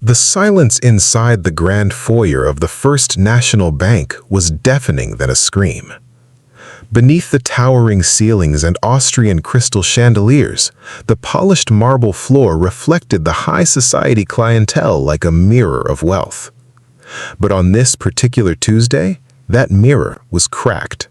The silence inside the grand foyer of the First National Bank was deafening than a scream. Beneath the towering ceilings and Austrian crystal chandeliers, the polished marble floor reflected the high society clientele like a mirror of wealth. But on this particular Tuesday, that mirror was cracked.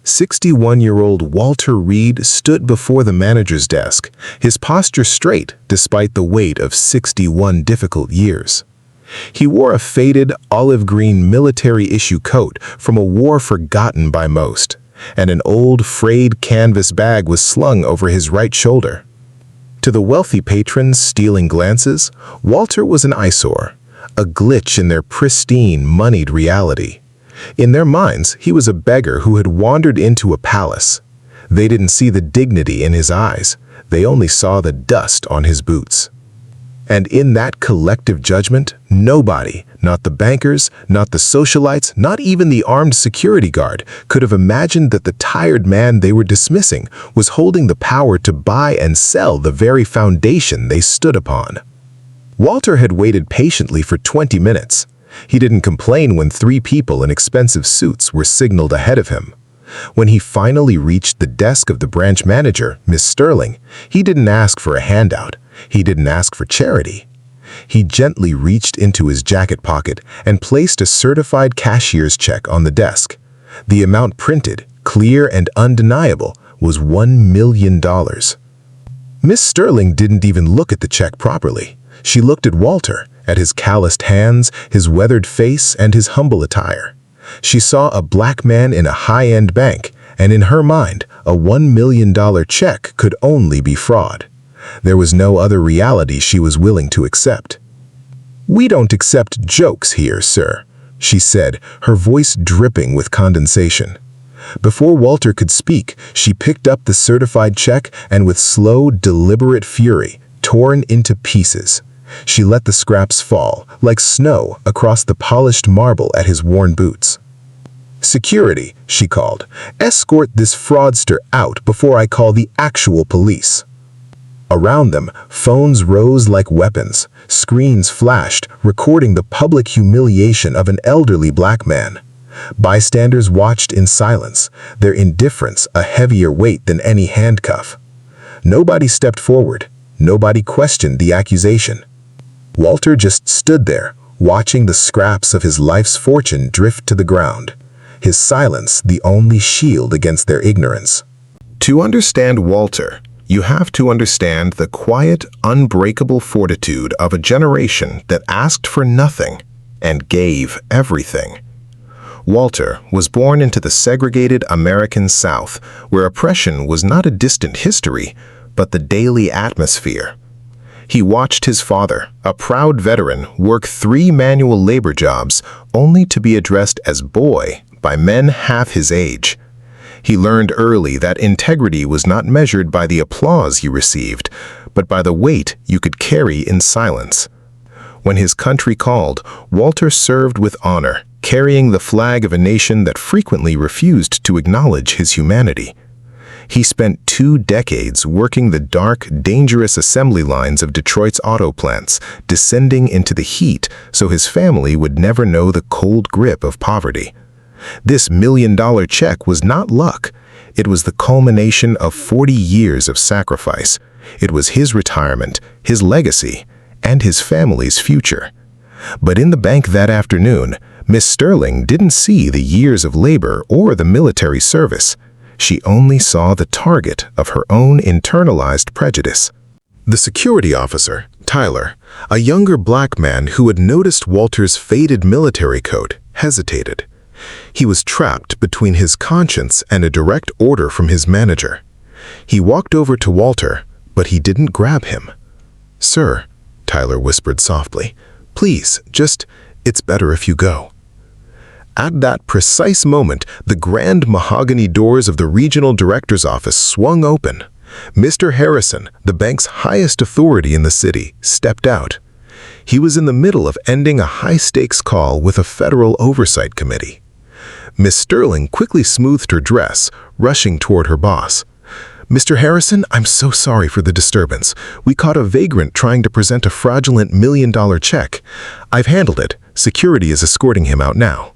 61-year-old Walter Reed stood before the manager's desk, his posture straight despite the weight of 61 difficult years. He wore a faded olive-green military-issue coat from a war forgotten by most, and an old frayed canvas bag was slung over his right shoulder. To the wealthy patrons' stealing glances, Walter was an eyesore, a glitch in their pristine, moneyed reality. In their minds, he was a beggar who had wandered into a palace. They didn't see the dignity in his eyes. They only saw the dust on his boots. And in that collective judgment, nobody, not the bankers, not the socialites, not even the armed security guard, could have imagined that the tired man they were dismissing was holding the power to buy and sell the very foundation they stood upon. Walter had waited patiently for 20 minutes. He didn't complain when 3 people in expensive suits were signaled ahead of him. When he finally reached the desk of the branch manager, Miss Sterling, he didn't ask for a handout. He didn't ask for charity. He gently reached into his jacket pocket and placed a certified cashier's check on the desk. The amount printed, clear and undeniable, was $1 million. Miss Sterling didn't even look at the check properly. She looked at Walter, at his calloused hands, his weathered face, and his humble attire. She saw a black man in a high-end bank, and in her mind, a $1 million check could only be fraud. There was no other reality she was willing to accept. "We don't accept jokes here, sir," she said, her voice dripping with condensation. Before Walter could speak, she picked up the certified check and with slow, deliberate fury, torn into pieces. She let the scraps fall, like snow, across the polished marble at his worn boots. "Security," she called. "Escort this fraudster out before I call the actual police." Around them, phones rose like weapons. Screens flashed, recording the public humiliation of an elderly black man. Bystanders watched in silence, their indifference a heavier weight than any handcuff. Nobody stepped forward. Nobody questioned the accusation. Walter just stood there, watching the scraps of his life's fortune drift to the ground, his silence the only shield against their ignorance. To understand Walter, you have to understand the quiet, unbreakable fortitude of a generation that asked for nothing and gave everything. Walter was born into the segregated American South, where oppression was not a distant history, but the daily atmosphere. He watched his father, a proud veteran, work 3 manual labor jobs only to be addressed as boy by men half his age. He learned early that integrity was not measured by the applause you received, but by the weight you could carry in silence. When his country called, Walter served with honor, carrying the flag of a nation that frequently refused to acknowledge his humanity. He spent 2 decades working the dark, dangerous assembly lines of Detroit's auto plants, descending into the heat so his family would never know the cold grip of poverty. This $1 million check was not luck. It was the culmination of 40 years of sacrifice. It was his retirement, his legacy, and his family's future. But in the bank that afternoon, Miss Sterling didn't see the years of labor or the military service. She only saw the target of her own internalized prejudice. The security officer, Tyler, a younger black man who had noticed Walter's faded military coat, hesitated. He was trapped between his conscience and a direct order from his manager. He walked over to Walter, but he didn't grab him. "Sir," Tyler whispered softly, "please, it's better if you go." At that precise moment, the grand mahogany doors of the regional director's office swung open. Mr. Harrison, the bank's highest authority in the city, stepped out. He was in the middle of ending a high-stakes call with a federal oversight committee. Miss Sterling quickly smoothed her dress, rushing toward her boss. "Mr. Harrison, I'm so sorry for the disturbance. We caught a vagrant trying to present a fraudulent $1 million check. I've handled it. Security is escorting him out now."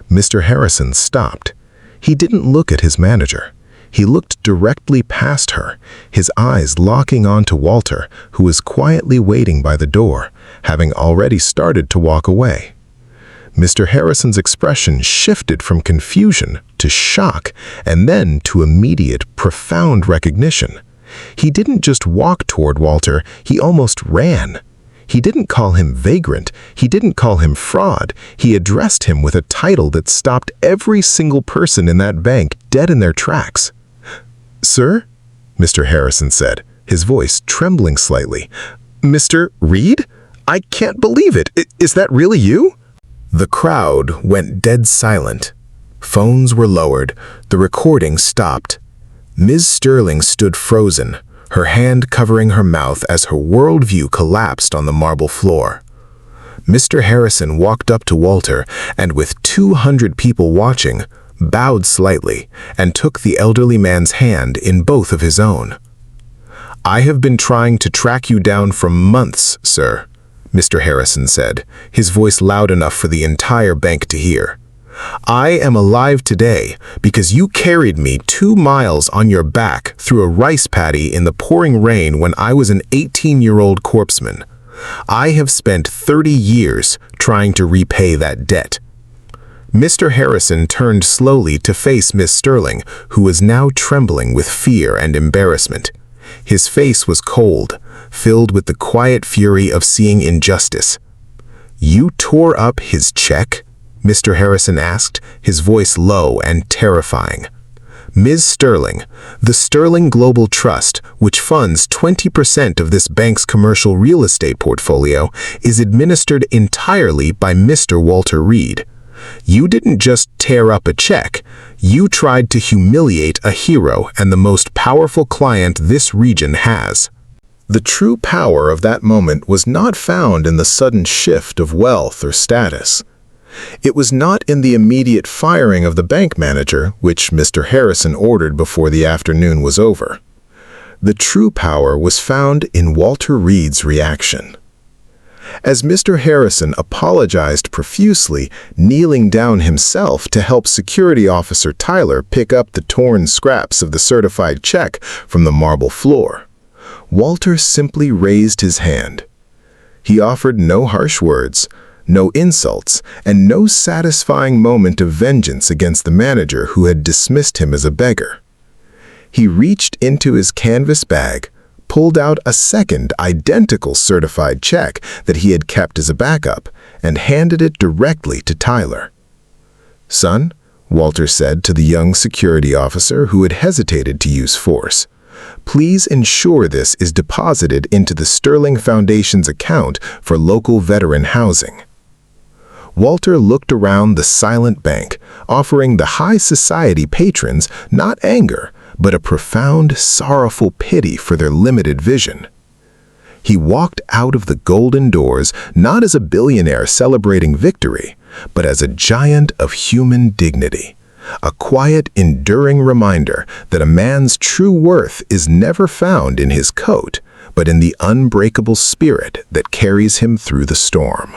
Mr. Harrison stopped. He didn't look at his manager. He looked directly past her, his eyes locking onto Walter, who was quietly waiting by the door, having already started to walk away. Mr. Harrison's expression shifted from confusion to shock and then to immediate, profound recognition. He didn't just walk toward Walter, he almost ran. He didn't call him vagrant, he didn't call him fraud, he addressed him with a title that stopped every single person in that bank dead in their tracks. "Sir?" Mr. Harrison said, his voice trembling slightly. "Mr. Reed? I can't believe it. Is that really you?" The crowd went dead silent. Phones were lowered. The recording stopped. Ms. Sterling stood frozen, her hand covering her mouth as her worldview collapsed on the marble floor. Mr. Harrison walked up to Walter and, with 200 people watching, bowed slightly and took the elderly man's hand in both of his own. "I have been trying to track you down for months, sir," Mr. Harrison said, his voice loud enough for the entire bank to hear. "I am alive today because you carried me 2 miles on your back through a rice paddy in the pouring rain when I was an 18-year-old corpseman. I have spent 30 years trying to repay that debt." Mr. Harrison turned slowly to face Miss Sterling, who was now trembling with fear and embarrassment. His face was cold, filled with the quiet fury of seeing injustice. "You tore up his check?" Mr. Harrison asked, his voice low and terrifying. "Ms. Sterling, the Sterling Global Trust, which funds 20% of this bank's commercial real estate portfolio, is administered entirely by Mr. Walter Reed. You didn't just tear up a check, you tried to humiliate a hero and the most powerful client this region has." The true power of that moment was not found in the sudden shift of wealth or status. It was not in the immediate firing of the bank manager, which Mr. Harrison ordered before the afternoon was over. The true power was found in Walter Reed's reaction. As Mr. Harrison apologized profusely, kneeling down himself to help Security Officer Tyler pick up the torn scraps of the certified check from the marble floor, Walter simply raised his hand. He offered no harsh words, no insults, and no satisfying moment of vengeance against the manager who had dismissed him as a beggar. He reached into his canvas bag, pulled out a second identical certified check that he had kept as a backup, and handed it directly to Tyler. "Son," Walter said to the young security officer who had hesitated to use force, "please ensure this is deposited into the Sterling Foundation's account for local veteran housing." Walter looked around the silent bank, offering the high society patrons not anger, but a profound, sorrowful pity for their limited vision. He walked out of the golden doors not as a billionaire celebrating victory, but as a giant of human dignity, a quiet, enduring reminder that a man's true worth is never found in his coat, but in the unbreakable spirit that carries him through the storm.